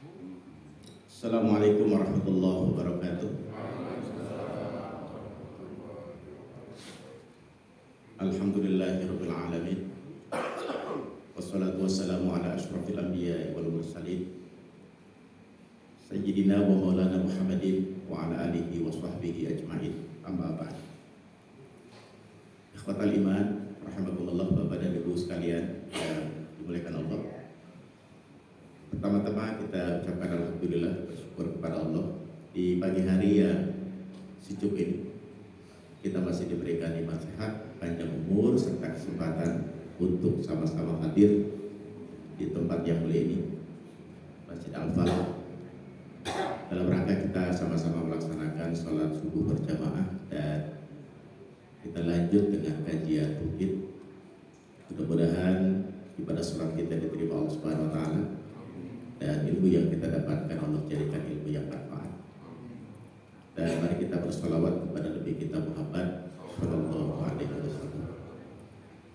Assalamualaikum warahmatullahi wabarakatuh. Alhamdulillahirabbil alamin. Wassalatu wassalamu ala asyrafil anbiya'i wal mursalin. Sayyidina wa maulana Muhammadin wa ala alihi wa sahbihi ajma'in. Amma ba'd. Ikhwatal iman, rahimakumullah, Bapak dan Ibu sekalian yang dimuliakan Allah. Pertama-tama kita ucapkan alhamdulillah, bersyukur kepada Allah di pagi hari yang sejuk ini kita masih diberikan iman sehat, panjang umur serta kesempatan untuk sama-sama hadir di tempat yang mulia ini, Masjid Al-Falah, dalam rangka kita sama-sama melaksanakan sholat subuh berjamaah dan kita lanjut dengan kajian rutin. Mudah-mudahan ibadah sholat kita diterima Allah Subhanahu wa taala dan ilmu yang kita dapatkan Allah jadikan ilmu yang bermanfaat. Dan mari kita bersolawat kepada Nabi kita Muhammad Sallallahu Alaihi Wasallam.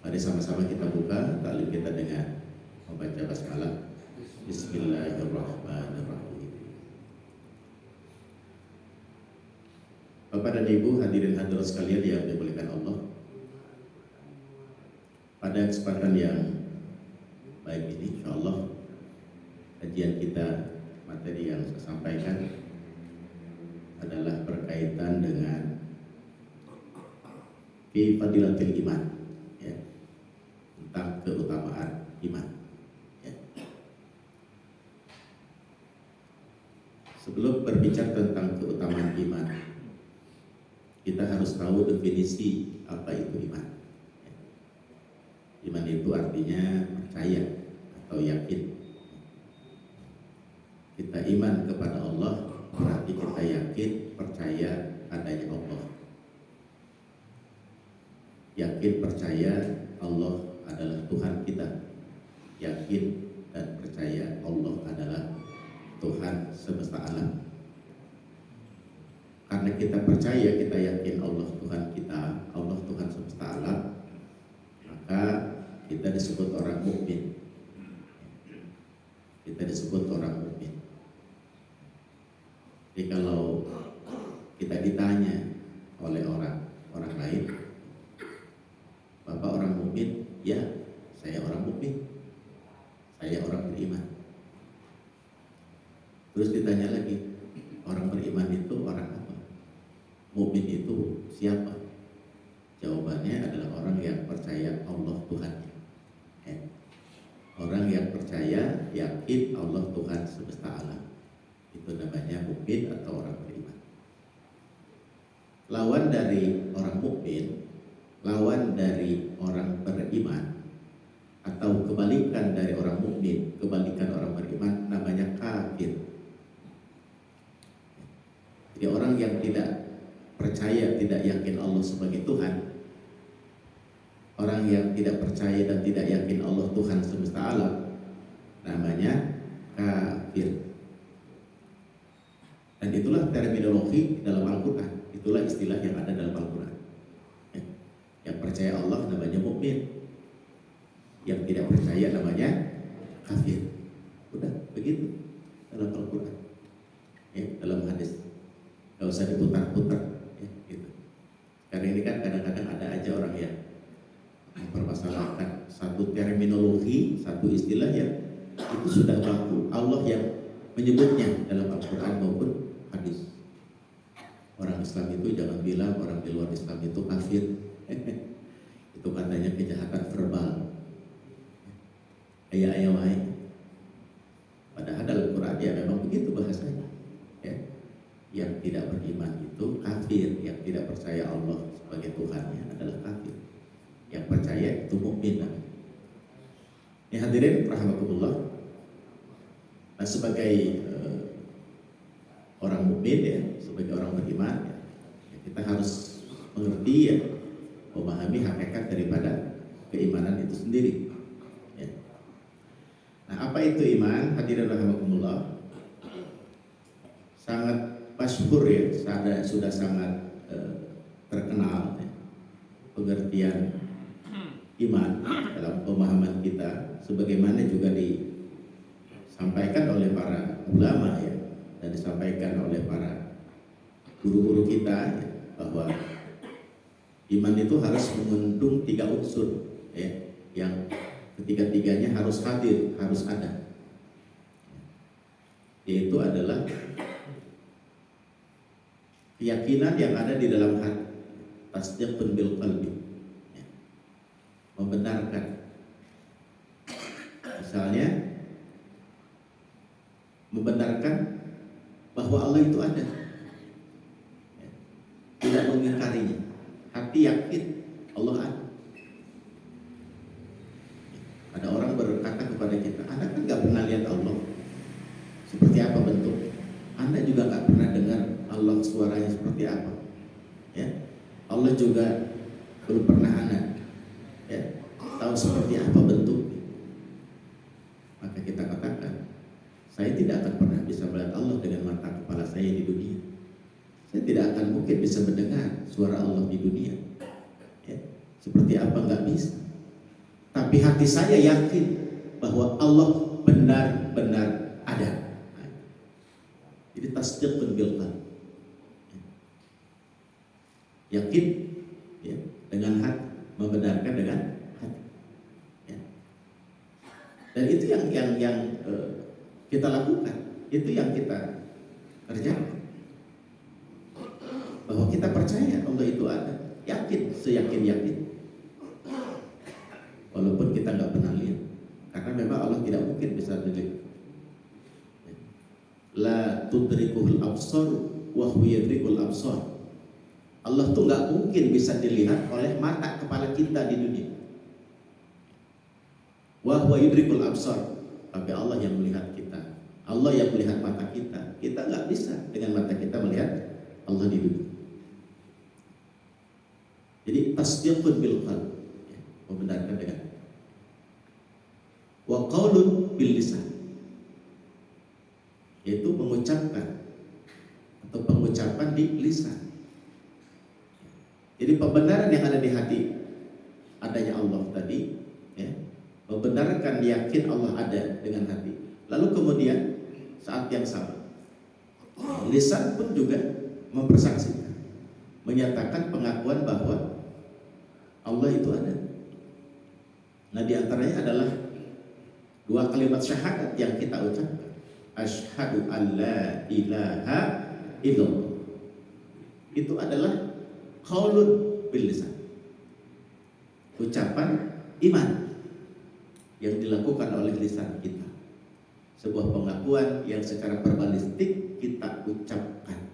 Mari sama-sama kita buka ta'lim kita dengan membaca basmalah. Bismillahirrahmanirrahim. Bapak dan Ibu hadirin hadirat sekalian yang dimuliakan Allah, pada kesempatan yang baik ini insyaallah kajian kita, materi yang saya sampaikan adalah berkaitan dengan fi fadilatil iman, ya, tentang keutamaan iman, ya. Sebelum berbicara tentang keutamaan iman, kita harus tahu definisi apa itu iman, ya. Iman itu artinya percaya atau yakin. Kita iman kepada Allah berarti kita yakin, percaya adanya Allah. Yakin, percaya Allah adalah Tuhan kita. Yakin dan percaya Allah adalah Tuhan semesta alam. Karena kita percaya, kita yakin Allah Tuhan kita, Allah Tuhan semesta alam, maka kita disebut orang mukmin. Kita disebut orang mukmin. Jadi kalau kita ditanya oleh orang lain, Bapak orang mukmin? Ya, saya orang mukmin. Saya orang beriman. Terus ditanya lagi, orang beriman itu orang apa? Mukmin itu siapa? Jawabannya adalah orang yang percaya Allah Tuhannya. Orang yang percaya, yakin Allah Tuhan semesta alam. Itu namanya mukmin atau orang beriman. Lawan dari orang mukmin, lawan dari orang beriman, atau kebalikan dari orang mukmin, kebalikan orang beriman, namanya kafir. Jadi orang yang tidak percaya, tidak yakin Allah sebagai Tuhan, orang yang tidak percaya dan tidak yakin Allah Tuhan semesta alam, namanya kafir. Dan itulah terminologi dalam Al-Quran, itulah istilah yang ada dalam Al-Quran. Yang percaya Allah namanya mukmin, yang tidak percaya namanya kafir. Udah begitu dalam Al-Quran, dalam hadis, gak usah diputar-putar, gitu. Karena ini kan kadang-kadang ada aja orang yang mempermasalahkan satu terminologi, satu istilah yang itu sudah baku, Allah yang menyebutnya dalam Al-Quran maupun hadis. Orang Islam itu jangan bilang orang di luar Islam itu kafir. Itu katanya kejahatan verbal. Ayah-ayah wae. Padahal dalam Quran ya memang begitu bahasanya. Ya. Yang tidak beriman itu kafir, yang tidak percaya Allah sebagai Tuhannya adalah kafir. Yang percaya itu mukmin. Ini hadirin rahimakumullah. Nah, sebagai orang mukmin, ya, sebagai orang beriman, ya, kita harus mengerti, ya, memahami hakikat daripada keimanan itu sendiri, ya. Nah, apa itu iman? Hadirin rahimakumullah, sangat masyhur, ya, sudah sangat terkenal, ya, pengertian iman dalam pemahaman kita, sebagaimana juga disampaikan oleh para ulama ya, dan disampaikan oleh para guru-guru kita ya, bahwa iman itu harus mengandung 3 unsur ya, yang ketiga-tiganya harus hadir, harus ada, yaitu adalah keyakinan yang ada di dalam hati, tasdiqun bil qalbi ya, membenarkan. Misalnya membenarkan bahwa Allah itu ada ya, tidak mengingkarinya, hati yakin Allah ada. Ada orang berkata kepada kita, Anda kan gak pernah lihat Allah, seperti apa bentuknya? Anda juga gak pernah dengar Allah suaranya seperti apa ya? Allah juga belum pernah Anda ya, tahu seperti apa bentuknya. Maka kita katakan, saya tidak akan pernah bisa melihat Allah dengan mata kepala saya di dunia. Saya tidak akan mungkin bisa mendengar suara Allah di dunia ya, seperti apa nggak bisa. Tapi hati saya yakin bahwa Allah benar-benar ada. Jadi tasdiqun bil qalb. Yakin ya, dengan hati, membenarkan dengan hati. Ya. Dan itu yang kita lakukan, itu yang kita kerjakan. Bahwa kita percaya Allah itu ada, yakin, seyakin-yakin. Walaupun kita nggak pernah lihat, karena memang Allah tidak mungkin bisa dilihat. La tudrikuhul absar wa huwa yudrikul absar. Allah tuh nggak mungkin bisa dilihat oleh mata kepala kita di dunia. Wa huwa yudrikul absar. Tapi Allah yang melihat kita, Allah yang melihat mata kita. Kita nggak bisa dengan mata kita melihat Allah di dunia. Jadi tasdiqun bil qalb, membenarkan dengan wa qaulun bil lisan, yaitu mengucapkan atau pengucapan di lisan. Jadi pembenaran yang ada di hati adanya Allah tadi ya, membenarkan yakin Allah ada dengan hati. Lalu kemudian saat yang sama lisan pun juga mempersaksikan, menyatakan pengakuan bahwa Allah itu ada. Nah, di antaranya adalah 2 kalimat syahadat yang kita ucapkan. Asyhadu an la ilaha illallah. Itu adalah qaulun bil lisan. Ucapan iman yang dilakukan oleh lisan kita. Sebuah pengakuan yang secara verbalistik kita ucapkan.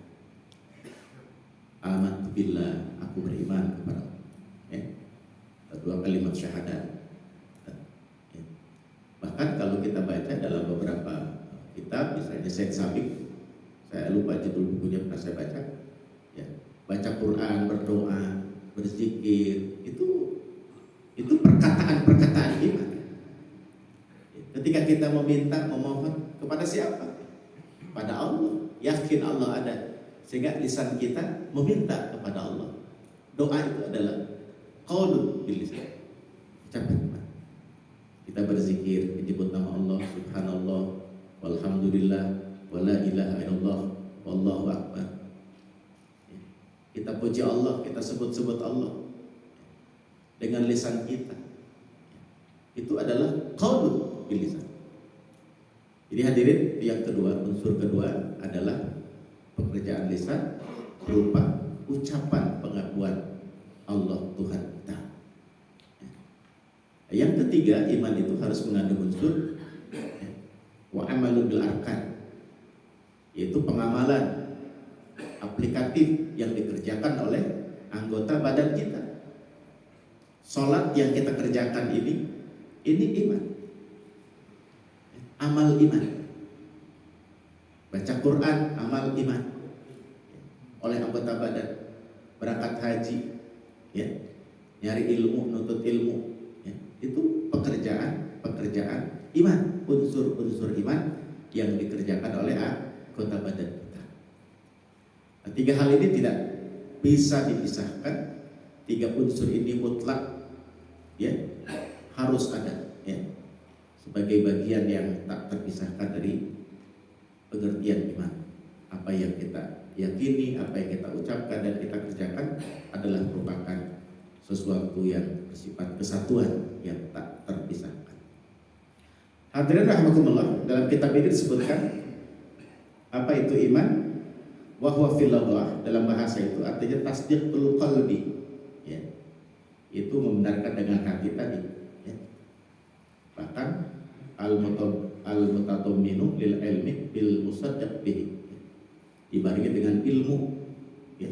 Amantu billah, aku beriman kepada Allah. 2 kalimat syahadat. Bahkan kalau kita baca dalam beberapa kitab, misalnya Said Sabiq, saya lupa judul bukunya, pernah saya baca ya, baca Quran, berdoa, berzikir, itu perkataan-perkataan iman. Ketika kita meminta, memohon kepada siapa? Pada Allah, yakin Allah ada, sehingga lisan kita meminta kepada Allah. Doa itu adalah qaulun bil lisan, ucapan iman. Kita berzikir, menyebut nama Allah, subhanallah, walhamdulillah, wala ilaha illallah, wallahu akbar. Kita puji Allah, kita sebut-sebut Allah dengan lisan kita. Itu adalah qaulun bil lisan. Jadi hadirin, yang kedua, unsur kedua adalah pekerjaan lisan berupa ucapan pengakuan Allah Tuhan kita. Yang ketiga, iman itu harus mengandung unsur wa amalun bil arkan, yaitu pengamalan aplikatif yang dikerjakan oleh anggota badan kita. Salat yang kita kerjakan ini iman, amal iman. Baca Quran, amal iman oleh anggota badan. Berangkat haji ya, nyari ilmu, nuntut ilmu ya, itu pekerjaan iman, unsur-unsur iman yang dikerjakan oleh anggota badan kita. Nah, 3 hal ini tidak bisa dipisahkan. 3 unsur ini mutlak ya, harus ada ya, sebagai bagian yang tak terpisahkan dari pengertian iman. Apa yang kita yakini, apa yang kita ucapkan dan kita kerjakan adalah merupakan sesuatu yang bersifat kesatuan yang tak terpisahkan. Hadirin rahimakumullah, dalam kitab ini disebutkan apa itu iman? Wa huwa fil lughah, dalam bahasa itu artinya tasdiqul qalbi, ya. Itu membenarkan dengan hati tadi, ya. Bahkan al-mutadamminu lil ilmi bil musaddiq bihi, dibarengi dengan ilmu, ya,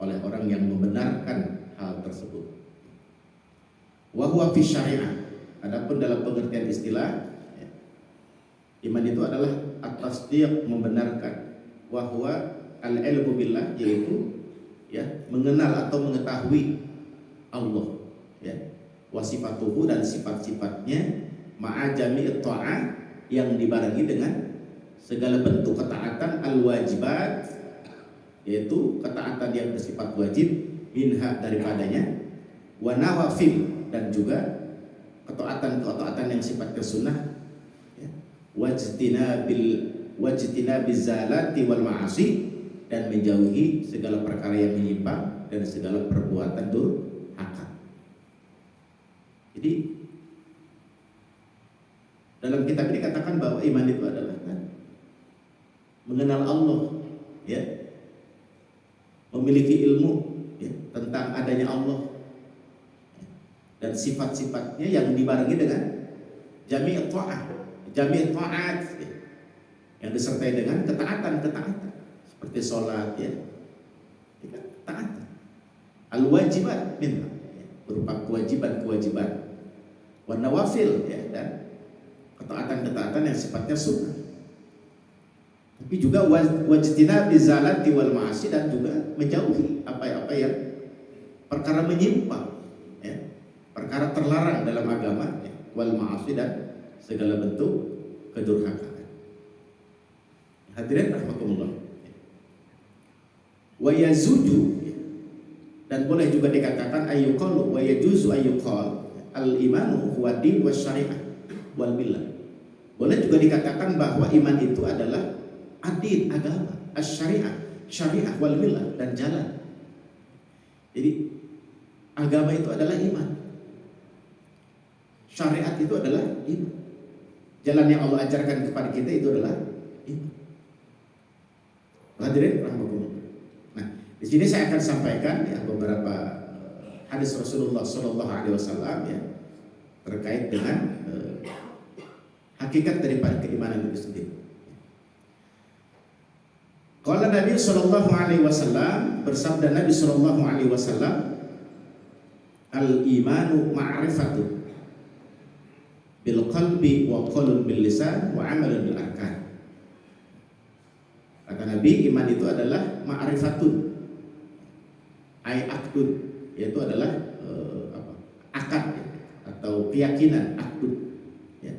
oleh orang yang membenarkan hal tersebut. Wa huwa fi syariah, adapun dalam pengertian istilah, ya, iman itu adalah at-tasdiq, membenarkan, wa huwa al-ilmu billah, yaitu, ya, mengenal atau mengetahui Allah, ya, wa sifatuhu, dan sifat-sifatnya, ma'a jami'it ta'ah, yang dibarengi dengan segala bentuk ketaatan al-wajibat, yaitu ketaatan yang bersifat wajib, minha, daripadanya, wa nawafil, dan juga ketaatan yang sifatnya sunnah, ya, wajtinabiz zalati wal ma'asi, dan menjauhi segala perkara yang menyimpang dan segala perbuatan durhaka. Jadi dalam kitab ini katakan bahwa iman itu adalah mengenal Allah, ya, memiliki ilmu, ya, tentang adanya Allah, ya, dan sifat-sifatnya yang dibarengi dengan jami' ta'at, ya, yang disertai dengan ketaatan seperti sholat, ya, taat, al-wajibat minha, ya, berupa kewajiban, wa nawafil, ya, dan ketaatan yang sifatnya sunnah. Tapi juga wajtinabiz zalati wal ma'asi, dan juga menjauhi apa yang perkara menyimpang, ya, perkara terlarang dalam agama, ya, wal ma'asi, dan segala bentuk kedurhakaan. Hadirin rahimakumullah. Wa yazuju, dan boleh juga dikatakan ayyuqalu wa yajuzu ayyuqal al-imanu huwa din wa syariah wal millah. Boleh juga dikatakan bahwa iman itu adalah ad-din, agama, syariah wal millah, dan jalan. Jadi agama itu adalah iman, syariat itu adalah iman, jalan yang Allah ajarkan kepada kita itu adalah iman. Hadirin rahmatullah. Nah, di sini saya akan sampaikan, ya, beberapa hadis Rasulullah Shallallahu Alaihi Wasallam, ya, terkait dengan hakikat daripada keimanan itu sendiri. Qala Nabi Shallallahu Alaihi Wasallam, bersabda Nabi Shallallahu Alaihi Wasallam, al-imanu ma'rifatu bil qalbi wa qaulun bil lisan wa amalun bil arkan. Kata Nabi, iman itu adalah ma'rifatun, ay akdun, yaitu adalah akad, ya, atau keyakinan, akdun, ya,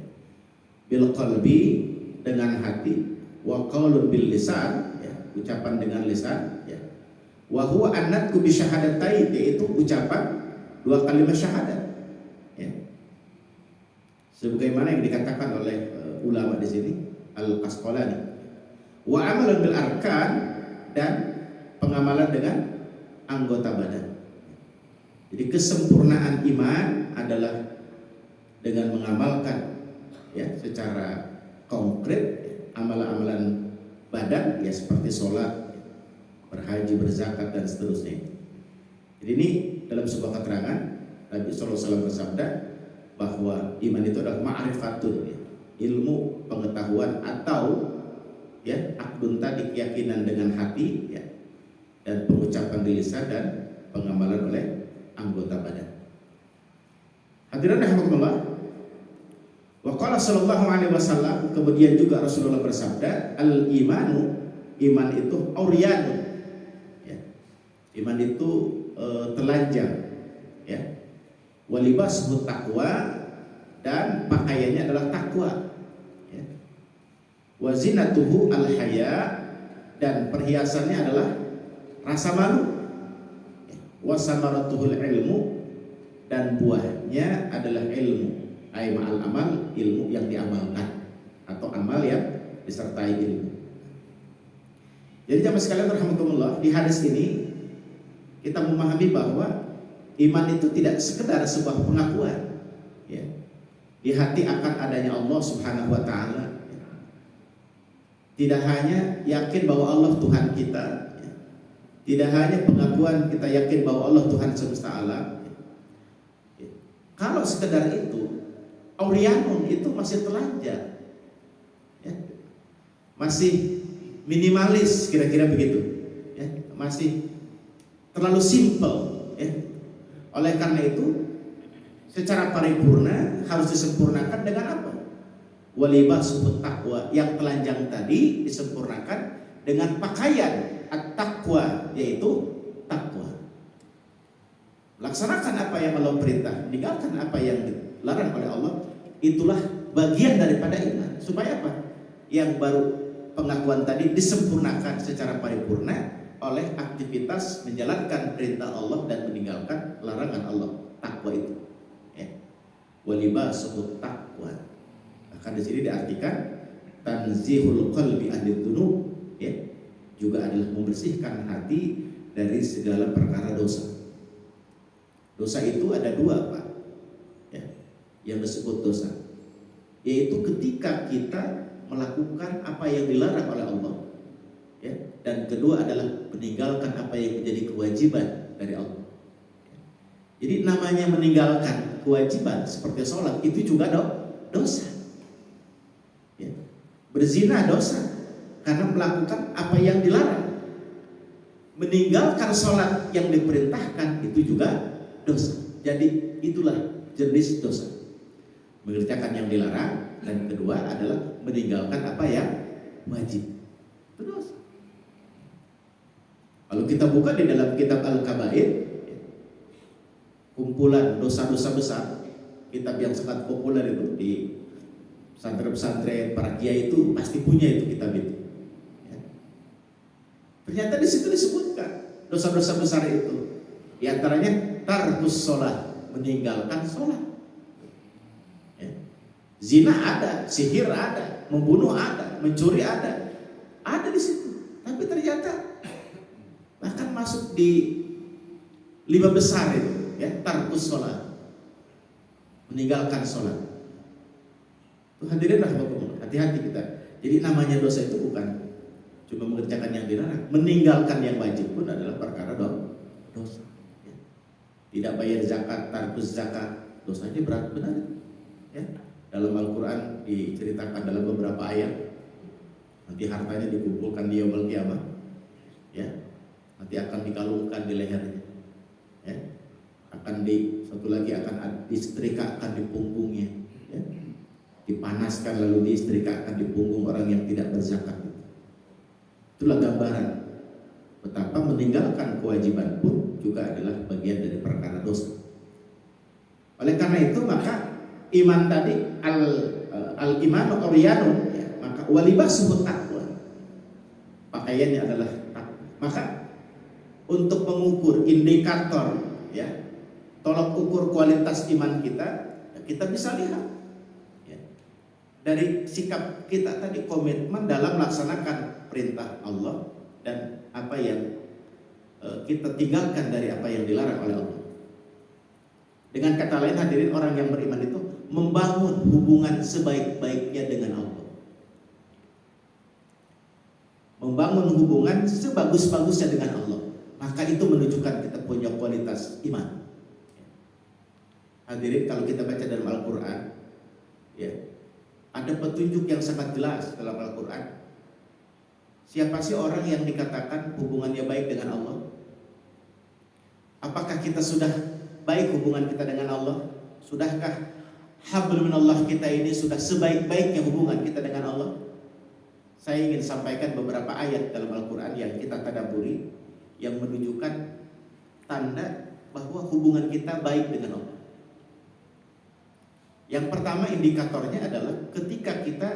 bil qalbi, dengan hati, wa qaulun bil lisan, ya, ucapan dengan lisan, ya, wa huwa annatku bi syahadatain, yaitu ucapan dua kalimat syahadat, ya, sebagaimana yang dikatakan oleh ulama di sini Al-Qasqalani. Wa amalun bil arkan, dan pengamalan dengan anggota badan. Jadi kesempurnaan iman adalah dengan mengamalkan, ya, secara konkret, amalan-amalan badan, ya, seperti sholat, berhaji, berzakat, dan seterusnya. Jadi ini dalam sebuah keterangan Nabi SAW bersabda bahwa iman itu adalah ma'rifatun, ya, ilmu, pengetahuan, atau, ya, akdun tadi, keyakinan dengan hati, ya, dan pengucapan di lisan, dan pengamalan oleh anggota badan. Hadirin rahimakumullah. Wa qala sallallahu alaihi wasallam, kemudian juga Rasulullah bersabda, al-imanu, iman itu uryanun, ya, iman itu telanjang, ya, wa libasuhu taqwa, dan pakaiannya adalah takwa, ya, wa zinatuhu al-haya, dan perhiasannya adalah rasa malu, ya, wa samaratuhul ilmu, dan buahnya adalah ilmu, ay ma'al amal, ilmu yang diamalkan, atau amal yang disertai ilmu. Jadi jamaah sekalian rahimakumullah, di hadis ini kita memahami bahwa iman itu tidak sekedar sebuah pengakuan, ya, di hati akan adanya Allah Subhanahu wa taala. Tidak hanya yakin bahwa Allah Tuhan kita, ya. Tidak hanya pengakuan kita yakin bahwa Allah Tuhan semesta alam. Ya. Kalau sekedar itu, aurianun itu masih telanjang, ya. Masih minimalis, kira-kira begitu, ya. Masih terlalu simple, ya. Oleh karena itu, secara paripurna harus disempurnakan dengan apa? Walibasuhut taqwa, yang telanjang tadi disempurnakan dengan pakaian at-taqwa, yaitu takwa. Laksanakan apa yang Allah perintah, tinggalkan apa yang dilarang oleh Allah. Itulah bagian daripada iman. Supaya apa? Yang baru pengakuan tadi disempurnakan secara paripurna oleh aktivitas menjalankan perintah Allah dan meninggalkan larangan Allah. Takwa itu, ya. Walibasuhut taqwa. Akan di sini diartikan tanzihul qalbi anid dzunub, ya, juga adalah membersihkan hati dari segala perkara dosa. Dosa itu ada dua, Pak, ya, yang disebut dosa, yaitu ketika kita melakukan apa yang dilarang oleh Allah, ya, dan kedua adalah meninggalkan apa yang menjadi kewajiban dari Allah. Jadi namanya meninggalkan kewajiban seperti sholat itu juga dosa. Ya. Berzina dosa karena melakukan apa yang dilarang. Meninggalkan sholat yang diperintahkan itu juga dosa. Jadi itulah jenis dosa. Mengerjakan yang dilarang, dan kedua adalah meninggalkan apa yang wajib. Itu dosa. Kalau kita buka di dalam kitab Al-Kabair, kumpulan dosa-dosa besar, kitab yang sangat populer itu di pesantren-pesantren, para kiai itu pasti punya itu kitab itu, ya. Ternyata di situ disebutkan dosa-dosa besar itu, di antaranya tarkus sholat, meninggalkan sholat, ya. Zina ada, sihir ada, membunuh ada, mencuri ada di situ. Tapi ternyata bahkan masuk di 5 besar itu, ya, tarkus sholat, meninggalkan sholat. Hadirin rahmatullah, hati-hati kita. Jadi namanya dosa itu bukan cuma mengerjakan yang dilarang, meninggalkan yang wajib pun adalah perkara dosa, ya. Tidak bayar zakat, tarkus zakat, dosanya berat benar, ya. Dalam Al-Quran diceritakan dalam beberapa ayat, nanti hartanya dikumpulkan di yaumul qiyamah, ya, nanti akan dikalungkan di lehernya, ya. Satu lagi akan disetrikakan di punggungnya, ya. Dipanaskan lalu diistrikakan di punggung orang yang tidak berzakat. Itulah gambaran betapa meninggalkan kewajiban pun juga adalah bagian dari perkara dosa. Oleh karena itu maka iman tadi al-iman uryanun, ya, maka walibasuhut taqwa, pakaiannya adalah takwa. Maka untuk mengukur indikator, ya, tolok ukur kualitas iman kita, kita bisa lihat dari sikap kita tadi, komitmen dalam melaksanakan perintah Allah dan apa yang kita tinggalkan dari apa yang dilarang oleh Allah. Dengan kata lain hadirin, orang yang beriman itu membangun hubungan sebaik-baiknya dengan Allah, membangun hubungan sebagus-bagusnya dengan Allah. Maka itu menunjukkan kita punya kualitas iman. Hadirin, kalau kita baca dalam Al-Quran, ya, ada petunjuk yang sangat jelas dalam Al-Quran. Siapa sih orang yang dikatakan hubungannya baik dengan Allah? Apakah kita sudah baik hubungan kita dengan Allah? Sudahkah hablum minallah kita ini sudah sebaik-baiknya hubungan kita dengan Allah? Saya ingin sampaikan beberapa ayat dalam Al-Quran yang kita tadabburi, yang menunjukkan tanda bahwa hubungan kita baik dengan Allah. Yang pertama indikatornya adalah ketika kita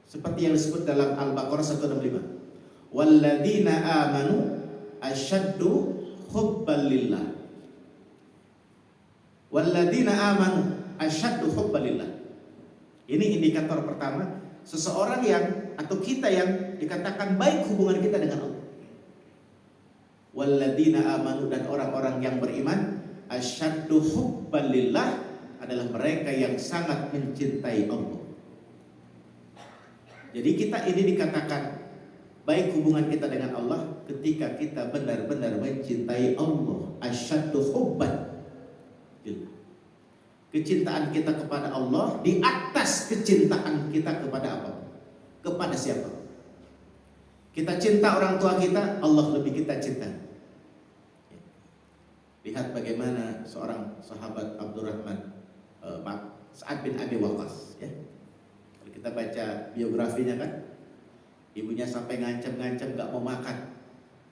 seperti yang disebut dalam Al-Baqarah 165. Walladzina amanu asyaddu hubban lillah. Walladzina amanu asyaddu hubban lillah. Ini indikator pertama seseorang yang atau kita yang dikatakan baik hubungan kita dengan Allah. Walladzina amanu, dan orang-orang yang beriman, asyaddu hubban lillah, adalah mereka yang sangat mencintai Allah. Jadi kita ini dikatakan baik hubungan kita dengan Allah ketika kita benar-benar mencintai Allah. Asyaddu hubban lillah. Kecintaan kita kepada Allah di atas kecintaan kita kepada apa? Kepada siapa? Kita cinta orang tua kita, Allah lebih kita cinta. Lihat bagaimana seorang sahabat Abdurrahman Sa'ad bin Abi Waqqas, ya. Kalau kita baca biografinya kan, ibunya sampai ngancam-ngancam gak mau makan,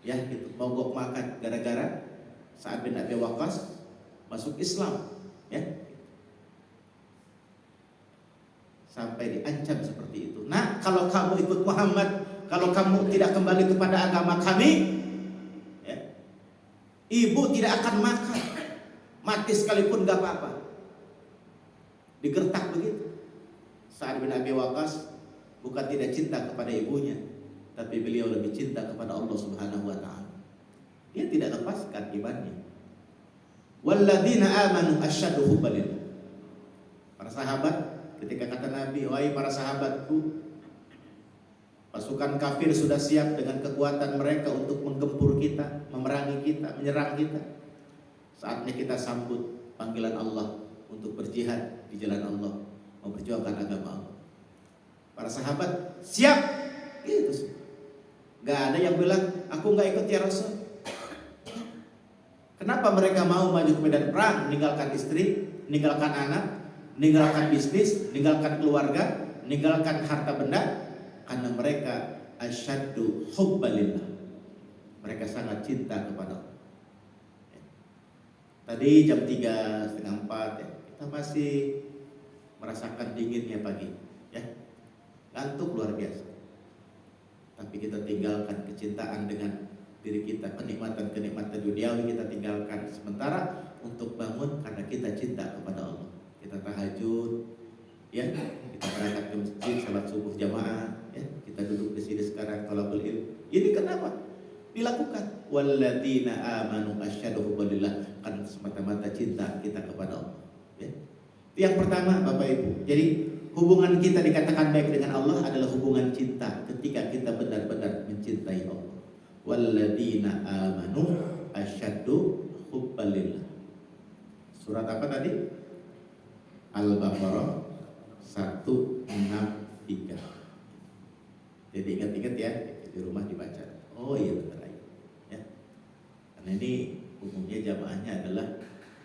ya gitu, mogok makan gara-gara Sa'ad bin Abi Waqqas masuk Islam, ya. Sampai diancam seperti itu. Nah, kalau kamu ikut Muhammad, kalau kamu tidak kembali kepada agama kami, ya, ibu tidak akan makan, mati sekalipun gak apa-apa. Digertak begitu. Sa'ad bin Abi Waqqas bukan tidak cinta kepada ibunya, tapi beliau lebih cinta kepada Allah Subhanahu wa taala. Dia tidak lepaskan imannya. Walladzina amanu asyaddu hubban lillah. Para sahabat, ketika kata Nabi, wahai para sahabatku, pasukan kafir sudah siap dengan kekuatan mereka untuk menggempur kita, memerangi kita, menyerang kita. Saatnya kita sambut panggilan Allah untuk berjihad di jalan Allah, memperjuangkan agama Allah. Para sahabat siap, gitu. Gak ada yang bilang aku gak ikut ya Rasul. Kenapa mereka mau maju ke medan perang, meninggalkan istri, meninggalkan anak, meninggalkan bisnis, meninggalkan keluarga, meninggalkan harta benda? Karena mereka asyaddu hubban lillah. Mereka sangat cinta kepada Allah. Tadi jam 3, setengah 4, ya, kita masih merasakan dinginnya pagi, ya, ngantuk luar biasa. Tapi kita tinggalkan kecintaan dengan diri kita, kenikmatan duniawi kita tinggalkan sementara untuk bangun karena kita cinta kepada Allah. Kita tahajud, ya, kita berangkat ke masjid, salat subuh jamaah, ya, kita duduk di sini sekarang thalabul ilm. Ini kenapa dilakukan? Walladzina amanu asyaddu hubban lillah, kan semata-mata cinta kita kepada Allah, ya. Itu yang pertama, Bapak Ibu. Jadi hubungan kita dikatakan baik dengan Allah adalah hubungan cinta ketika kita benar-benar mencintai Allah. Walladzina amanu asyaddu hubban lillah. Surat apa tadi? Al-Baqarah 163. Jadi ingat-ingat ya, di rumah dibaca. Oh iya benar ya. Karena ini umumnya jamaahnya adalah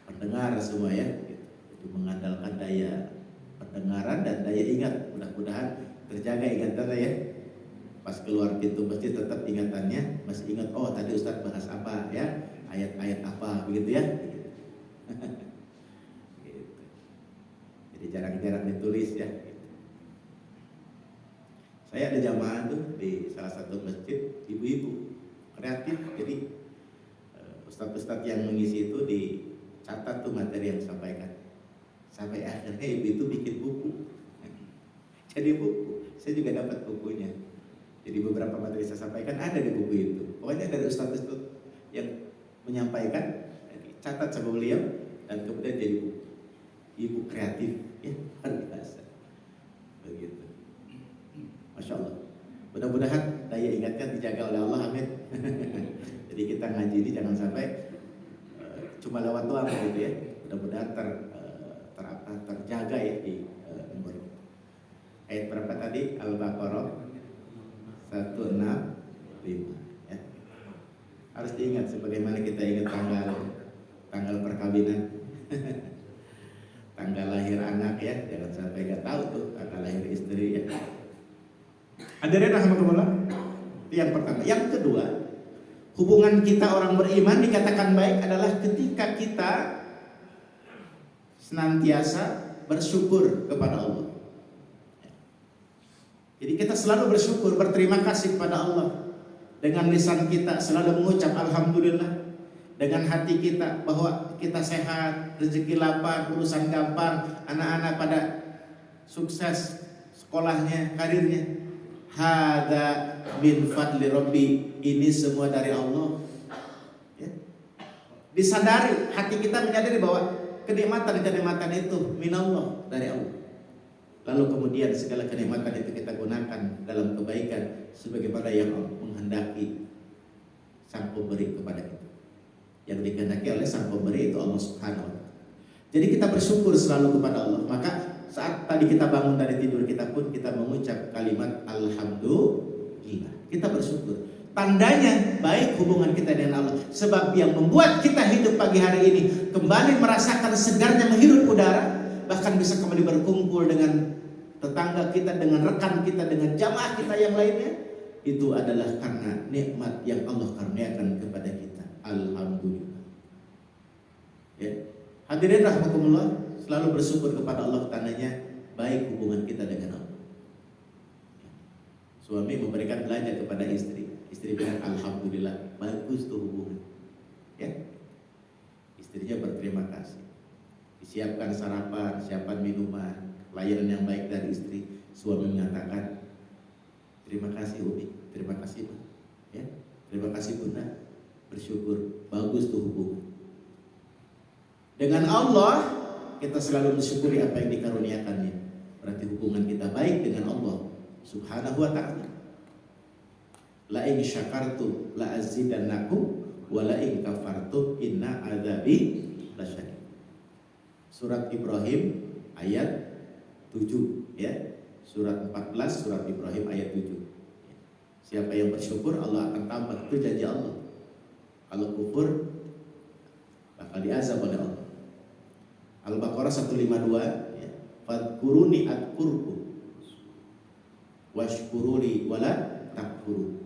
pendengar semua ya. Jadi mengandalkan daya pendengaran dan daya ingat. Mudah-mudahan terjaga ingatannya ya. Pas keluar pintu masjid tetap ingatannya masih ingat. Oh tadi Ustadz bahas apa ya? Ayat-ayat apa begitu ya? Jadi jarang-jarang ditulis ya. Saya ada jamaah tuh di salah satu masjid, ibu-ibu kreatif. Jadi ustadz-ustadz yang mengisi itu dicatat tuh materi yang disampaikan. Sampai akhirnya ibu itu bikin buku. Jadi buku, saya juga dapat bukunya. Jadi beberapa materi saya sampaikan ada di buku itu. Pokoknya dari ustadz-ustadz yang menyampaikan, catat sama beliau dan kemudian jadi buku. Ibu kreatif, ya luar biasa. Begitu. Masya Allah. Mudah-mudahan daya ingatnya dijaga oleh Allah, amin. Jadi kita ngaji ini jangan sampai cuma lewat doang gitu ya. Mudah-mudahan terjaga ya di umur. Ayat berapa tadi? Al-Baqarah 165 ya. Harus diingat sebagaimana kita ingat tanggal perkawinan. Tanggal lahir anak ya, jangan sampai nggak tahu tuh tanggal lahir istri ya. Hadirin rahmatullah. Itu yang pertama. Yang kedua, hubungan kita orang beriman dikatakan baik adalah ketika kita senantiasa bersyukur kepada Allah. Jadi kita selalu bersyukur, berterima kasih kepada Allah. Dengan lisan kita selalu mengucap alhamdulillah. Dengan hati kita bahwa kita sehat, rezeki lapang, urusan gampang, anak-anak pada sukses, sekolahnya, karirnya. Hada min fadli Rabbi, ini semua dari Allah. Ya. Disadari, hati kita menyadari bahwa kenikmatan itu minallah, dari Allah. Lalu kemudian segala kenikmatan itu kita gunakan dalam kebaikan sebagaimana yang menghendaki sang pemberi kepada kita. Yang dikehendaki oleh sang pemberi itu Allah Subhanahu wa Ta'ala. Jadi kita bersyukur selalu kepada Allah. Maka saat tadi kita bangun dari tidur kita pun kita mengucap kalimat alhamdulillah. Kita bersyukur. Tandanya baik hubungan kita dengan Allah. Sebab yang membuat kita hidup pagi hari ini kembali merasakan segarnya menghirup udara, bahkan bisa kembali berkumpul dengan tetangga kita, dengan rekan kita, dengan jamaah kita yang lainnya, itu adalah karena nikmat yang Allah karuniakan kepada kita. Alhamdulillah. Ya. Hadirin rahimakumullah, selalu bersyukur kepada Allah, tandanya baik hubungan kita dengan Allah. Suami memberikan belanja kepada istri, istri bilang alhamdulillah, bagus tuh hubungan. Ya. Istrinya berterima kasih. Disiapkan sarapan, siapkan minuman, layanan yang baik dari istri. Suami mengatakan, terima kasih Umi, terima kasih Ma, ya, terima kasih Bunda, bersyukur, bagus tuh hubungan. Dengan Allah kita selalu mensyukuri apa yang dikaruniakannya. Berarti hubungan kita baik dengan Allah Subhanahu wa Ta'ala. La in syakartu la azidannakum wa la in kafartu inna adzabi lasyadid. Surat Ibrahim ayat 7 ya. Surat 14 surat Ibrahim ayat 7. Siapa yang bersyukur Allah akan tambah, itu janji Allah. Kalau kufur bakal diazab oleh Allah. Al-Baqarah 152 ya. Fadkuruni adkurkum washkuruli wala takfurun.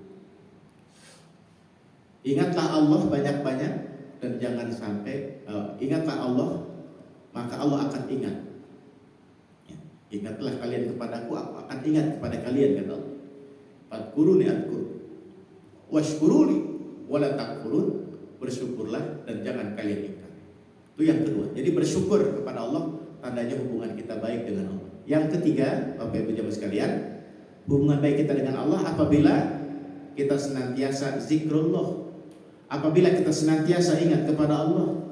Ingatlah Allah banyak-banyak dan jangan sampai ingatlah Allah maka Allah akan ingat. Ya. Ingatlah kalian kepadaku, aku akan ingat kepada kalian, kata Allah. Fadkuruni adkur washkuruli wala takfurun. Bersyukurlah dan jangan kalian ingkar. Itu yang kedua. Jadi bersyukur kepada Allah tandanya hubungan kita baik dengan Allah. Yang ketiga, Bapak Ibu jamaah sekalian, hubungan baik kita dengan Allah apabila kita senantiasa zikrullah. Apabila kita senantiasa ingat kepada Allah.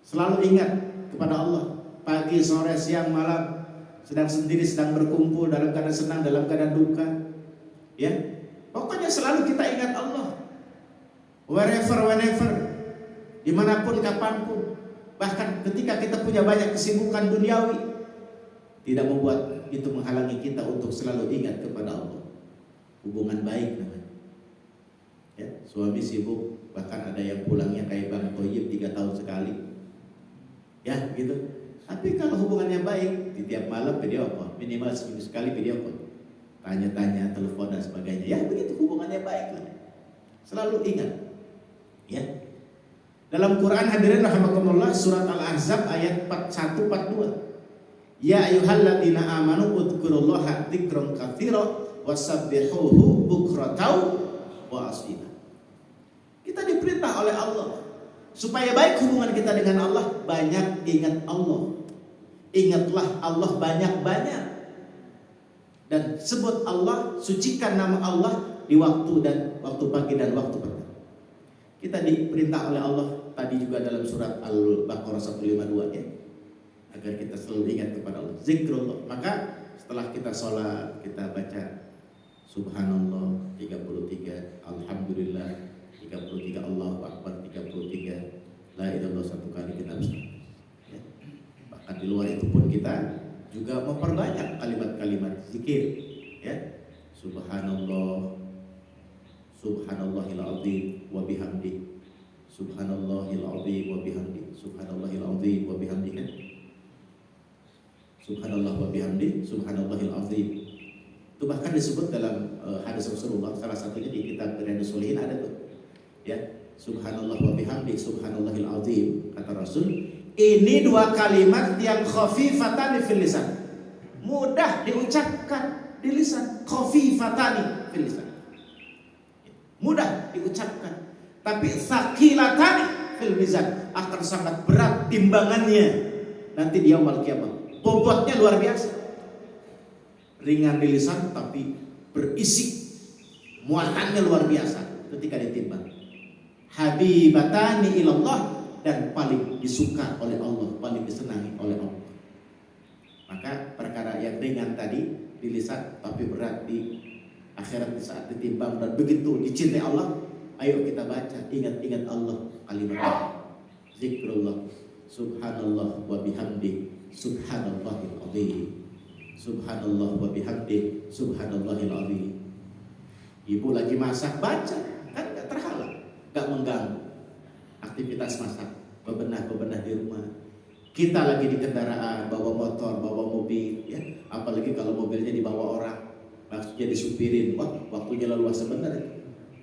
Selalu ingat kepada Allah. Pagi, sore, siang, malam, sedang sendiri, sedang berkumpul, dalam keadaan senang, dalam keadaan duka. Ya, pokoknya selalu kita ingat Allah. Whenever, dimanapun, kapanpun. Bahkan ketika kita punya banyak kesibukan duniawi, tidak membuat itu menghalangi kita untuk selalu ingat kepada Allah. Hubungan baik namanya. Ya, suami sibuk, bahkan ada yang pulangnya kayak Bang Toyib 3 tahun sekali. Ya, gitu. Tapi kalau hubungannya baik, di tiap malam video call, minimal seminggu sekali video call. Tanya-tanya, telepon dan sebagainya. Ya, begitu hubungannya baik lah. Selalu ingat. Ya. Dalam Quran hadirin rahimakumullah surat Al-Ahzab ayat 41-42. Ya ayyuhalladzina amanu udzukurullaha dzikran katsira wasabbihuhu bukratan wa asila. Kita diperintah oleh Allah supaya baik hubungan kita dengan Allah, banyak ingat Allah. Ingatlah Allah banyak-banyak. Dan sebut Allah, sucikan nama Allah di waktu pagi dan waktu petang. Kita diperintah oleh Allah tadi juga dalam surat Al-Baqarah 152 ya. Agar kita selalu ingat kepada Allah, zikrullah. Maka setelah kita sholat, kita baca Subhanallah 33, Alhamdulillah 33, Allahu Akbar 33, La ilaha illallah 1 kali kita bisa. Ya. Bahkan di luar itu pun kita juga memperbanyak kalimat-kalimat zikir. Ya. Subhanallah, Subhanallahil azim wa bihamdi, Subhanallahil azim wa bihamdi, Subhanallahil azim wa bihamdi. Subhanallah wa bihamdi, Subhanallahil azim. Itu bahkan disebut dalam hadis Rasulullah, salah satunya di kitab Riyadhus Shalihin ada tuh. Ya, Subhanallah wa bihamdi, Subhanallahil azim. Kata Rasul, ini 2 kalimat yang khafifatani fil lisan. Mudah diucapkan di lisan, khafifatani fil lisan. Mudah diucapkan, tapi tsaqilatani fil mizan, akan sangat berat timbangannya nanti di yaumul qiyamah. Bobotnya luar biasa. ringan di lisan tapi berisi muatannya luar biasa ketika ditimbang. Habibatani ilallah, dan paling disuka oleh Allah, paling disenangi oleh Allah. Maka perkara yang ringan tadi di lisan tapi berat di akhirat di saat ditimbang dan begitu dicintai Allah, ayo kita baca, ingat-ingat Allah, kalimat zikrullah, subhanallah wa bihamdi, subhanallahil azim, subhanallah wa bihamdi, subhanallahil azim. Ibu lagi masak, baca, kan gak terhalang, gak mengganggu aktivitas masak, bebenah di rumah. Kita lagi di kendaraan, bawa motor, bawa mobil, ya, apalagi kalau mobilnya dibawa orang, maksudnya disupirin, wah waktunya leluasa benar.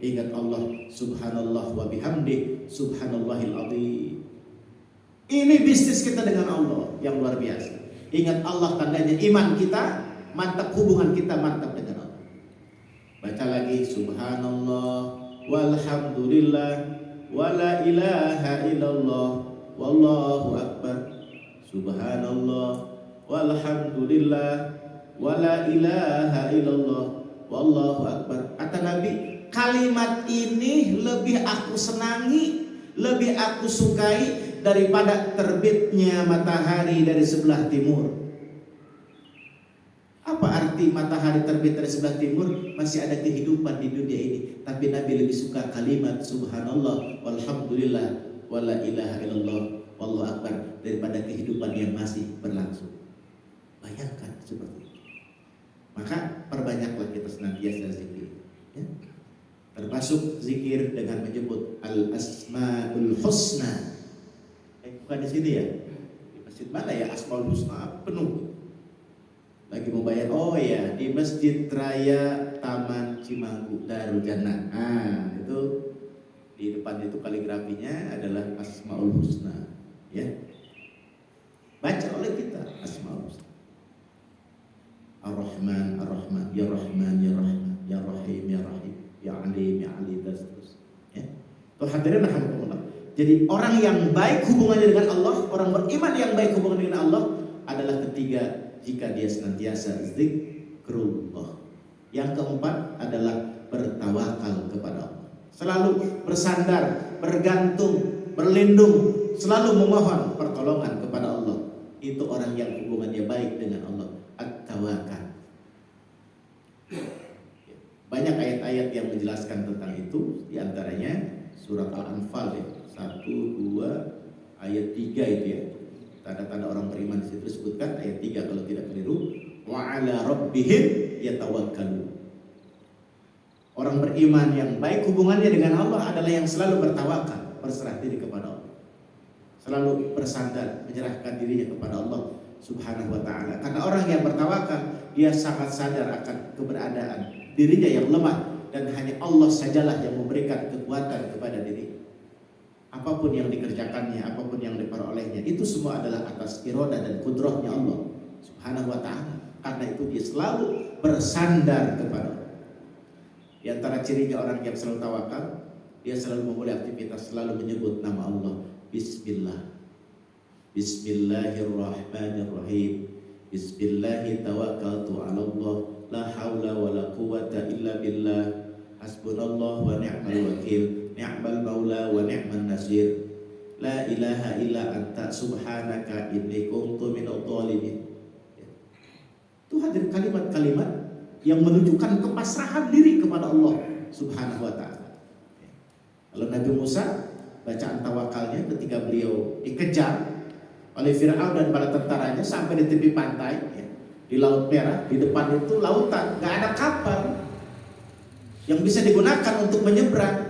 Ingat Allah, subhanallah wa bihamdi, subhanallahil azim. Ini bisnis kita dengan Allah yang luar biasa. Ingat Allah, tandanya iman kita mantap, hubungan kita mantap dengan Allah. Baca lagi, subhanallah walhamdulillah wala ilaha illallah wallahu akbar. Subhanallah walhamdulillah wala ilaha illallah wallahu akbar. Kata Nabi, kalimat ini lebih aku senangi, lebih aku sukai daripada terbitnya matahari dari sebelah timur. Apa arti matahari terbit dari sebelah timur? Masih ada kehidupan di dunia ini, tapi Nabi lebih suka kalimat subhanallah walhamdulillah wala ilaha illallah wallahu akbar daripada kehidupan yang masih berlangsung. Bayangkan seperti itu. Maka perbanyaklah kita senantiasa zikir, ya? Termasuk zikir dengan menyebut al-asmaul husna. Bukan di sini ya, di masjid mana ya asmaul husna penuh. Lagi mau bayar, oh ya di Masjid Raya Taman Cimanggu Darul Jannah. Nah itu di depan itu kaligrafinya adalah Asmaul Husna, ya. Baca oleh kita Asmaul Husna. Ar-Rahman, Ar-Rahman, Ya Rahman, Ya Rahman, Ya Rahim, Ya Rahim, Ya Alim, Ya Alim, dan seterusnya. Ya. Tuh hadirin alhamdulillah. Jadi orang yang baik hubungannya dengan Allah, orang beriman yang baik hubungannya dengan Allah adalah ketiga, jika dia senantiasa zikrullah. Yang keempat adalah bertawakal kepada Allah. Selalu bersandar, bergantung, berlindung, selalu memohon pertolongan kepada Allah. Itu orang yang hubungannya baik dengan Allah. At-tawakal. Banyak ayat-ayat yang menjelaskan tentang itu. Di antaranya surat Al-Anfal ya, 1, 2, ayat 3 itu ya. Tanda-tanda orang beriman di situ disebutkan ayat 3 kalau tidak keliru. Wa 'ala rabbihim yatawakkalun. Orang beriman yang baik hubungannya dengan Allah adalah yang selalu bertawakal, berserah diri kepada Allah. Selalu bersandar, menyerahkan dirinya kepada Allah Subhanahu wa taala. Karena orang yang bertawakal, dia sangat sadar akan keberadaan dirinya yang lemah dan hanya Allah sajalah yang memberikan kekuatan kepada diri. Apapun yang dikerjakannya, apapun yang diperolehnya, itu semua adalah atas iradah dan kudrahnya Allah Subhanahu wa taala. Karena itu dia selalu bersandar kepada Allah. Di antara cirinya orang yang selalu tawakal, dia selalu memulai aktivitas selalu menyebut nama Allah. Bismillah. Bismillahirrahmanirrahim. Bismillahi tawakkaltu 'ala Allah, la haula wala quwwata illa billah. Hasbunallah wa ni'mal wakil, ni'mal maula wa ni'man nasir. La ilaha illa anta subhanaka inni kuntu minadh dhalimin. Itu hadir kalimat-kalimat yang menunjukkan kepasrahan diri kepada Allah Subhanahu wa taala. Kalau Nabi Musa, bacaan tawakalnya ketika beliau dikejar oleh Fir'aun dan para tentaranya sampai di tepi pantai ya, di Laut Merah, di depan itu lautan, gak ada kapal yang bisa digunakan untuk menyeberang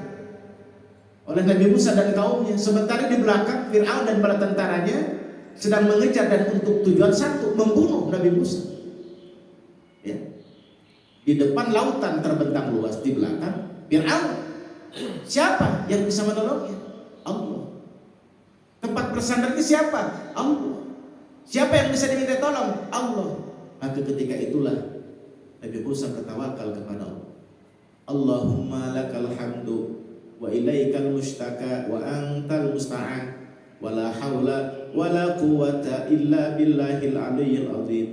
oleh Nabi Musa dan kaumnya. Sementara di belakang Fir'aun dan para tentaranya sedang mengejar dan untuk tujuan satu, membunuh Nabi Musa. Ya. Di depan lautan terbentang luas, di belakang Fir'aun. Siapa yang bisa menolongnya? Allah. Tempat bersandarnya siapa? Allah. Siapa yang bisa diminta tolong? Allah. Maka ketika itulah Nabi Musa bertawakal kepada Allah. Allahumma lakal hamdu wa ilaikal mustaka wa antal musta'an wa la hawla wa la quwwata illa billahil aliyyil azim.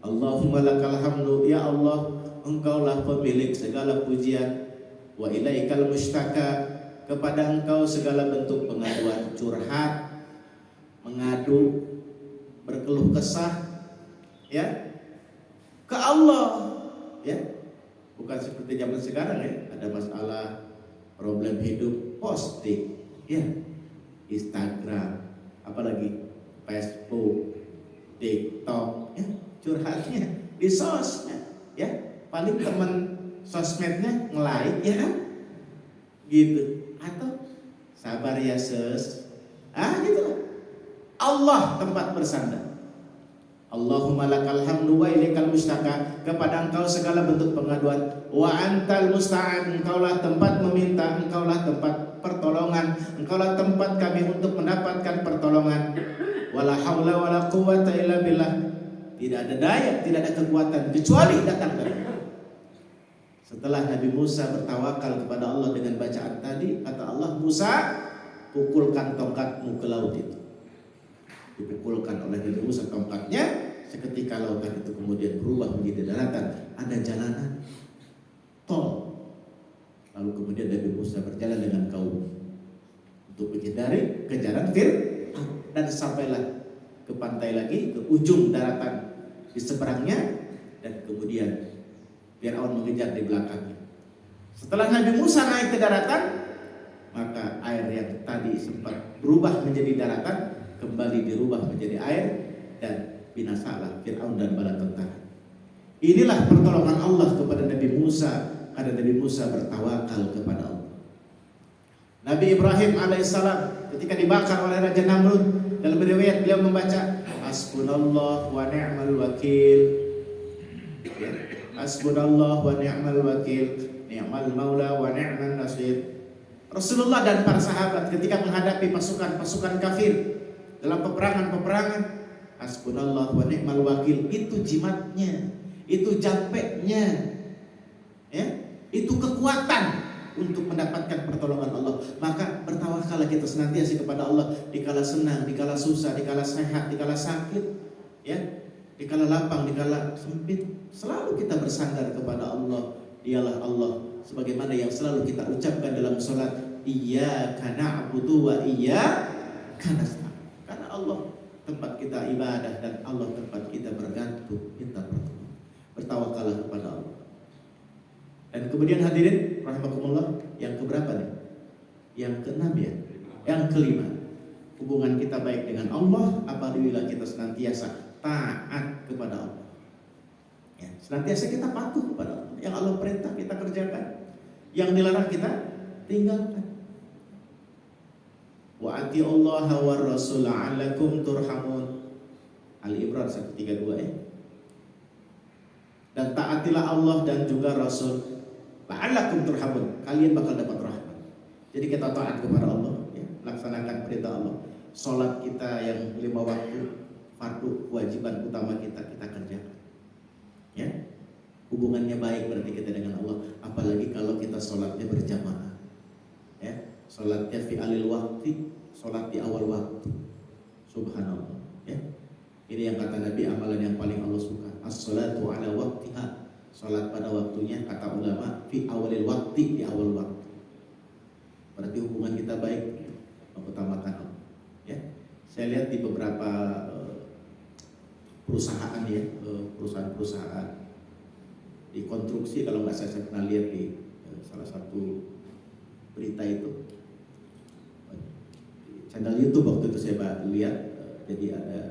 Allahumma lakal hamdu, ya Allah, Engkaulah pemilik segala pujian. Wa ilaikal mustaka, kepada Engkau segala bentuk pengaduan, curhat, mengadu, berkeluh kesah, ya, ke Allah, ya. Bukan seperti zaman sekarang ya, ada masalah, problem hidup, posting, ya, Instagram, apalagi Facebook, TikTok, ya, curhatnya di sosmed, ya, paling teman sosmednya nge-like, ya kan, gitu, atau sabar ya sis, gitu lah. Allah tempat bersandar. Allahumma lakal hamdu wa ilaikal mustaka, kepada Engkau segala bentuk pengaduan, wa antal musta'an, Engkaulah tempat meminta, Engkaulah tempat pertolongan, Engkaulah tempat kami untuk mendapatkan pertolongan. Wala haula wala quwwata illa billah, tidak ada daya, tidak ada kekuatan kecuali datang dari Allah. Setelah Nabi Musa bertawakal kepada Allah dengan bacaan tadi, kata Allah, Musa, pukulkan tongkatmu ke laut itu. Dipukulkan oleh Nabi Musa tongkatnya, seketika lautan itu kemudian berubah menjadi daratan, ada jalanan tol. Lalu kemudian Nabi Musa berjalan dengan kaum untuk menghindari kejaran Fir'aun, dan sampailah ke pantai lagi, ke ujung daratan di seberangnya, dan kemudian Fir'aun mengejar di belakangnya. Setelah Nabi Musa naik ke daratan, maka air yang tadi sempat berubah menjadi daratan kembali dirubah menjadi air, dan binasalah Fir'aun dan bala tentara. Inilah pertolongan Allah kepada Nabi Musa, karena Nabi Musa bertawakal kepada Allah. Nabi Ibrahim alaihissalam ketika dibakar oleh Raja Namrud, dalam riwayat beliau membaca hasbunallah wa ni'mal wakil, ya, hasbunallah wa ni'mal wakil, ni'mal maula wa ni'man nasir. Rasulullah dan para sahabat ketika menghadapi pasukan-pasukan kafir dalam peperangan, hasbunallah wa ni'mal wakil, itu jimatnya, itu jampeknya, ya, itu kekuatan untuk mendapatkan pertolongan Allah. Maka bertawakallah kita senantiasa kepada Allah, dikala senang, dikala susah, dikala sehat, dikala sakit, ya, dikala lapang, dikala sempit, selalu kita bersandar kepada Allah. Dialah Allah, sebagaimana yang selalu kita ucapkan dalam sholat, iyyaka na'budu wa iyyaka nasta'in. Karena Allah tempat kita ibadah, dan Allah tempat kita bergantung, kita bertawakal. Bertawakallah kepada Allah. Dan kemudian hadirin rahimakumullah, yang keberapa nih? Yang keenam ya? Yang kelima, hubungan kita baik dengan Allah apabila kita senantiasa taat kepada Allah, ya, senantiasa kita patuh kepada Allah. Yang Allah perintah kita kerjakan, yang dilarang kita tinggalkan. Wa atiullaha war rasul la'allakum turhamun. Al-Imran 132 ya. Dan taatilah Allah dan juga Rasul, la'allakum turhamun, kalian bakal dapat rahmat. Jadi kita taat kepada Allah, ya, laksanakan perintah Allah. Salat kita yang 5 waktu fardu, kewajiban utama kita kerjakan. Ya. Hubungannya baik berarti kita dengan Allah, apalagi kalau kita salatnya berjamaah. Ya. Salatnya fi alil waqti, salat di awal waktu. Subhanallah, ya. Ini yang kata Nabi, amalan yang paling Allah suka, as-salatu ala waqtiha, salat pada waktunya, kata ulama fi awalil waqti, di awal waktu. Berarti hubungan kita baik, mengutamakan Allah, ya. Saya lihat di beberapa perusahaan, ya, perusahaan-perusahaan di konstruksi, kalau nggak saya pernah lihat di salah satu berita itu, channel YouTube waktu itu saya lihat, jadi ada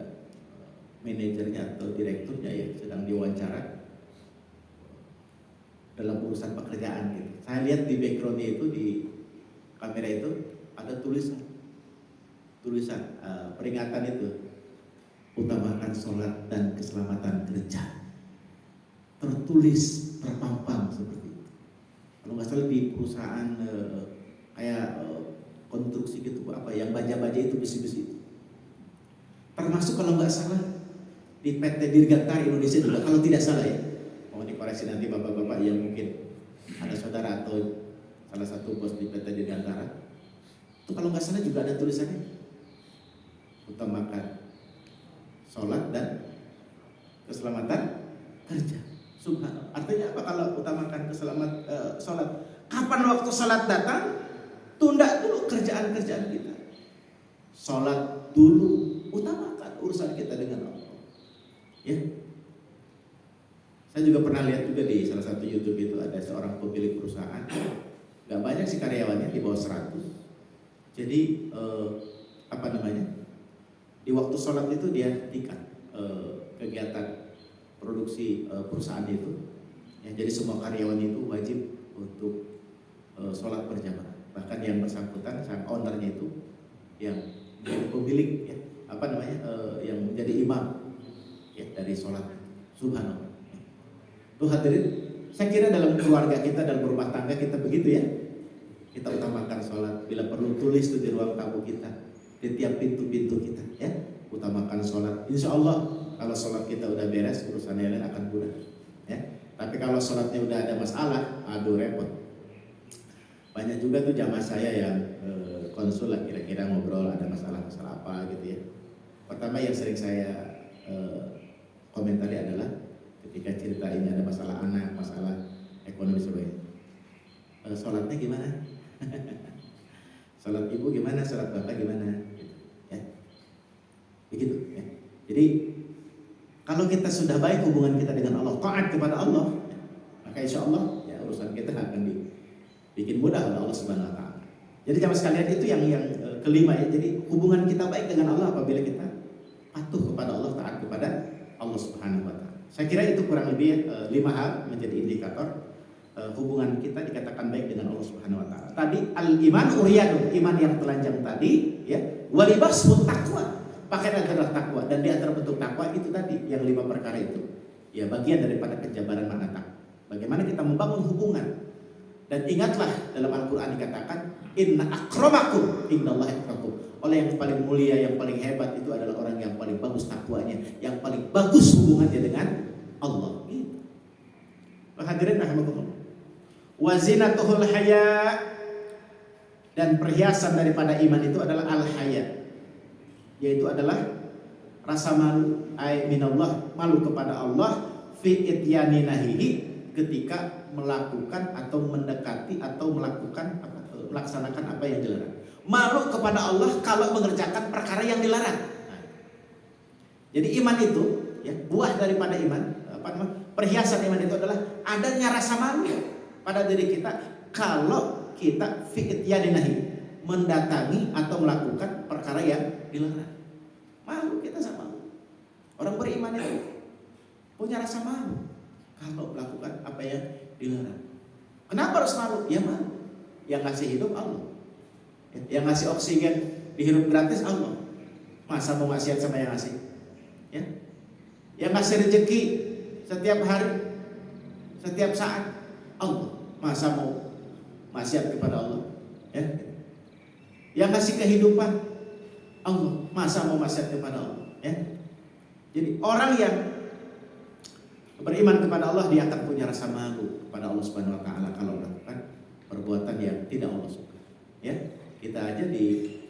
manajernya atau direkturnya ya sedang diwawancara dalam urusan pekerjaan gitu. Saya lihat di backgroundnya itu, di kamera itu ada tulisan peringatan itu, utamakan sholat dan keselamatan kerja. Tertulis, terpampang seperti itu. Kalau nggak salah di perusahaan kayak konstruksi gitu, apa yang baja-baja itu, besi-besi itu. Termasuk kalau nggak salah di PT Dirgantara Indonesia juga, kalau tidak salah ya. Mau dikoreksi nanti bapak-bapak yang mungkin ada saudara atau salah satu bos di PT Dirgantara. Itu kalau nggak salah juga ada tulisannya, utamakan sholat dan keselamatan kerja. Subhanallah. Artinya apa kalau utamakan sholat? Kapan waktu sholat datang? Tunda dulu kerjaan-kerjaan kita. Sholat dulu, utamakan urusan kita dengan Allah. Ya. Saya juga pernah lihat juga di salah satu YouTube itu ada seorang pemilik perusahaan. Gak banyak sih karyawannya, di bawah 100. Jadi di waktu sholat itu dia hentikan kegiatan produksi perusahaan itu. Ya, jadi semua karyawan itu wajib untuk sholat berjamaah. Bahkan yang bersangkutan, sang ownernya itu yang menjadi pemilik, ya, yang menjadi imam ya, dari sholat. Subhanallah. Tuh hadirin, saya kira dalam keluarga kita, dalam rumah tangga kita begitu ya. Kita utamakan sholat. Bila perlu tulis itu di ruang tamu kita, di tiap pintu-pintu kita ya. Utamakan sholat. Insya Allah kalau sholat kita udah beres, urusan yang lain akan mudah ya. Tapi kalau sholatnya udah ada masalah, aduh repot. Banyak juga tuh jamaah saya yang konsul lah, kira-kira ngobrol ada masalah-masalah apa gitu ya. Pertama yang sering saya komentari adalah ketika cerita ini ada masalah anak, masalah ekonomi sebagainya. Sholatnya gimana? Sholat ibu gimana? Sholat bapak gimana? Gitu, ya. Begitu ya. Jadi kalau kita sudah baik hubungan kita dengan Allah, taat kepada Allah, ya, maka insya Allah ya urusan kita akan dibikin mudah oleh Allah Subhanahu Wa Taala. Jadi jamaah sekalian itu yang kelima ya. Jadi hubungan kita baik dengan Allah apabila kita patuh kepada Allah, taat kepada Allah Subhanahu Wa Taala. Saya kira itu kurang lebih 5 hal menjadi indikator hubungan kita dikatakan baik dengan Allah Subhanahu Wa Taala. Tadi al-iman uriyadun, iman yang telanjang tadi, ya. Walibasut taqwa, pakaian adalah takwa, dan di antara bentuk takwa itu tadi yang 5 perkara itu, ya bagian daripada penjabaran makna takwa. Bagaimana kita membangun hubungan. Dan ingatlah dalam Al-Quran dikatakan inna akramakum indallahi atqakum. Oleh yang paling mulia, yang paling hebat itu adalah orang yang paling bagus takwanya, yang paling bagus hubungannya dengan Allah. Hadirin rahimakumullah. Wa zinatuhul haya, dan perhiasan daripada iman itu adalah al-haya, yaitu adalah rasa malu, ay minallah, malu kepada Allah fi ityani nahihi, ketika melakukan atau mendekati atau melaksanakan apa yang dilarang. Malu kepada Allah kalau mengerjakan perkara yang dilarang. Jadi iman itu, ya, buah daripada iman, perhiasan iman itu adalah adanya rasa malu pada diri kita kalau kita fi ityani nahi, mendatangi atau melakukan perkara yang dilarang. Malu kita sama Allah. Orang beriman itu punya rasa malu kalau melakukan apa yang dilarang. Kenapa harus malu? Ya malu. Yang ngasih hidup Allah, yang ngasih oksigen dihirup gratis Allah. Masa mau maksiat sama yang ngasih? Ya. Yang ngasih rezeki setiap hari, setiap saat Allah. Masa mau maksiat kepada Allah? Ya. Yang ngasih kehidupan Allah. Masa mau maksiat kepada Allah? Ya. Jadi orang yang beriman kepada Allah, dia akan punya rasa malu kepada Allah Subhanahu Wa Taala kalau melakukan perbuatan yang tidak Allah suka. Ya, kita aja di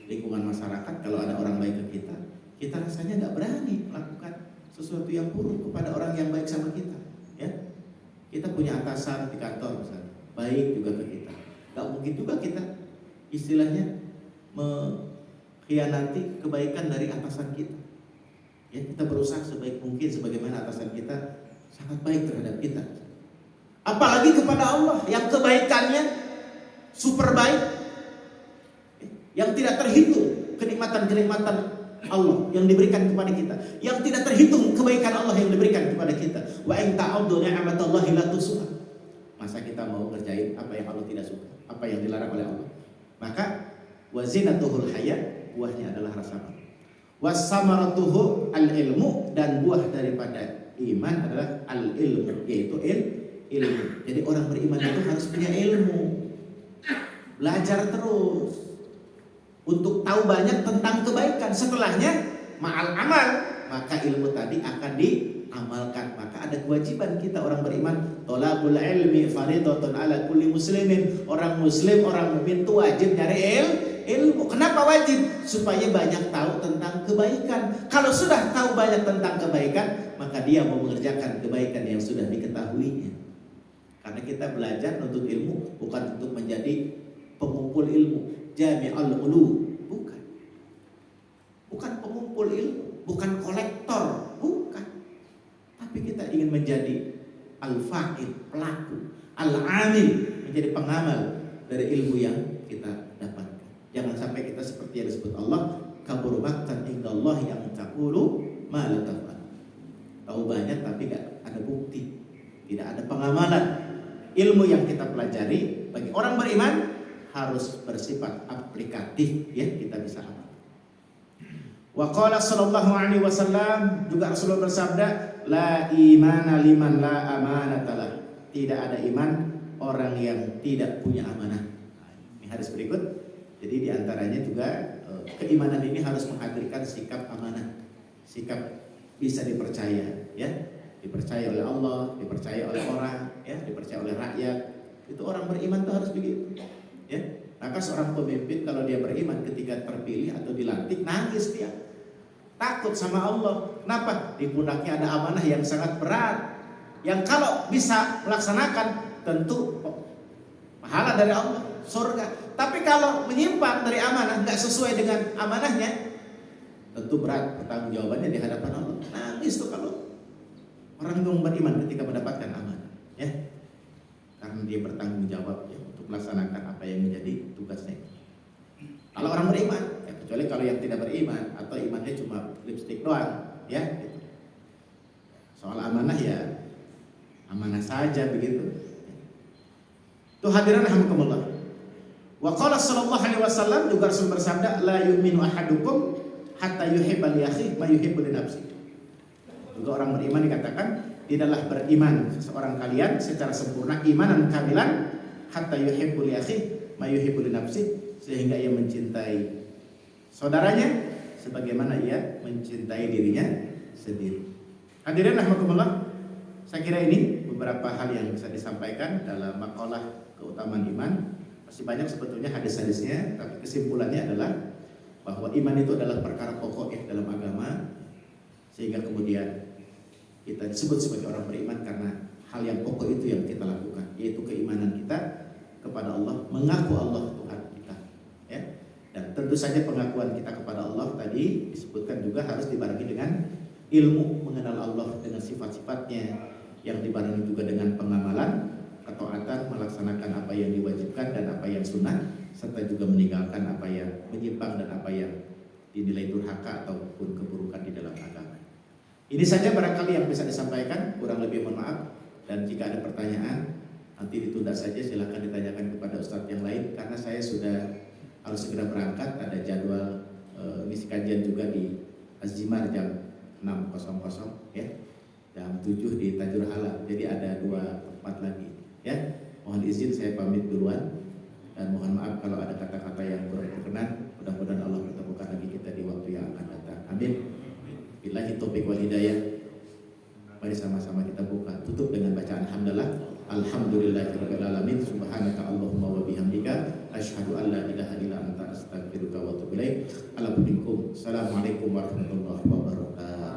lingkungan masyarakat kalau ada orang baik ke kita rasanya nggak berani melakukan sesuatu yang buruk kepada orang yang baik sama kita. Ya, kita punya atasan di kantor misalnya, baik juga ke kita. Nggak mungkin juga kita istilahnya mengkhianati kebaikan dari atasan kita. Ya, kita berusaha sebaik mungkin sebagaimana atasan kita sangat baik terhadap kita. Apalagi kepada Allah yang kebaikannya super baik, yang tidak terhitung kenikmatan-kenikmatan Allah yang diberikan kepada kita, yang tidak terhitung kebaikan Allah yang diberikan kepada kita. Wa in ta'uddu ni'matallahi la tuhsuha. Masa kita mau ngerjain apa yang Allah tidak suka, apa yang dilarang oleh Allah? Maka wa zinatuhul haya, buahnya adalah rasa malu. Was samaratuhu al-ilmu, dan buah daripada iman adalah al-ilmu, yaitu ilmu. Jadi orang beriman itu harus punya ilmu, belajar terus untuk tahu banyak tentang kebaikan. Setelahnya ma'al amal, maka ilmu tadi akan diamalkan. Maka ada kewajiban kita orang beriman, thalabul ilmi fardhatun ala kulli muslimin. Orang muslim, orang mukmin itu wajib nyari ilmu. Kenapa wajib? Supaya banyak tahu tentang kebaikan. Kalau sudah tahu banyak tentang kebaikan, maka dia mau mengerjakan kebaikan yang sudah diketahuinya. Karena kita belajar untuk ilmu bukan untuk menjadi pengumpul ilmu, jami'ul ulum, bukan. Bukan pengumpul ilmu, bukan kolektor, bukan. Tapi kita ingin menjadi al-fa'il, pelaku, al-amil, menjadi pengamal dari ilmu yang kita dapatkan. Jangan sampai kita seperti yang disebut Allah, kabur maqtan indallah yang taqulu ma la taf'al. Tahu banyak tapi tidak ada bukti, tidak ada pengamalan. Ilmu yang kita pelajari bagi orang beriman harus bersifat aplikatif, ya, kita bisa amal. Wa qala sallallahu alaihi wasallam, juga Rasulullah bersabda, la imana liman la amanatalah. Tidak ada iman orang yang tidak punya amanah. Ini hadis berikut. Jadi diantaranya juga keimanan ini harus menghadirkan sikap amanah, sikap bisa dipercaya, ya, dipercaya oleh Allah, dipercaya oleh orang, ya, dipercaya oleh rakyat. Itu orang beriman tuh harus begitu, ya. Maka seorang pemimpin kalau dia beriman ketika terpilih atau dilantik, nangis dia, takut sama Allah. Kenapa? Di pundaknya ada amanah yang sangat berat, yang kalau bisa melaksanakan tentu pahala dari Allah, surga. Tapi kalau menyimpang dari amanah, nggak sesuai dengan amanahnya, tentu berat pertanggungjawabannya di hadapan Allah. Nangis tuh kalau orang yang beriman ketika mendapatkan amanah, ya, karena dia bertanggung jawab, ya, untuk melaksanakan apa yang menjadi tugasnya. Kalau orang beriman, ya, kecuali kalau yang tidak beriman atau imannya cuma lipstick doang, ya, gitu. Soal amanah ya amanah saja begitu. Tuh hadirin rahimakumullah. Wa qala sallallahu alaihi wasallam, juga Rasul bersabda, la yu'minu ahadukum hatta yuhibba li akhihi ma yuhibbu li nafsihi. Juga orang beriman dikatakan tidaklah beriman seseorang kalian secara sempurna imanan kamilan hatta yuhibbu li akhihi ma yuhibbu li nafsihi, sehingga ia mencintai saudaranya sebagaimana ia mencintai dirinya sendiri. Hadirin rahimakumullah, saya kira ini beberapa hal yang bisa disampaikan dalam makalah keutamaan iman. Masih banyak sebetulnya hadis-hadisnya, tapi kesimpulannya adalah bahwa iman itu adalah perkara pokok, ya, dalam agama, sehingga kemudian kita disebut sebagai orang beriman karena hal yang pokok itu yang kita lakukan, yaitu keimanan kita kepada Allah, mengaku Allah Tuhan kita, ya. Dan tentu saja pengakuan kita kepada Allah tadi disebutkan juga harus dibarengi dengan ilmu mengenal Allah dengan sifat-sifatnya, yang dibarengi juga dengan pengamalan, ketaatan, melaksanakan apa yang diwajibkan dan apa yang sunnah, serta juga meninggalkan apa yang menyimpang dan apa yang dinilai durhaka ataupun keburukan di dalam agama. Ini saja barangkali yang bisa disampaikan, kurang lebih mohon maaf. Dan jika ada pertanyaan, nanti ditunda saja, silakan ditanyakan kepada ustadz yang lain, karena saya sudah harus segera berangkat, ada jadwal ngisi kajian juga di Azimar jam 6.00, ya, jam 7 di Tajur Halal. Jadi ada 2 tempat lagi, ya. Mohon izin saya pamit duluan dan mohon maaf kalau ada kata-kata yang kurang berkenan. Mudah-mudahan Allah pertemukan lagi kita di waktu yang akan datang. Amin. Billahi taufiq wal hidayah. Mari sama-sama kita buka tutup dengan bacaan hamdalah. Alhamdulillahirabbil alamin. Subhanaka Allahumma wa bihamdika asyhadu an la ilaha illa anta astaghfiruka wa atubu ilaik. Assalamualaikum warahmatullahi wabarakatuh.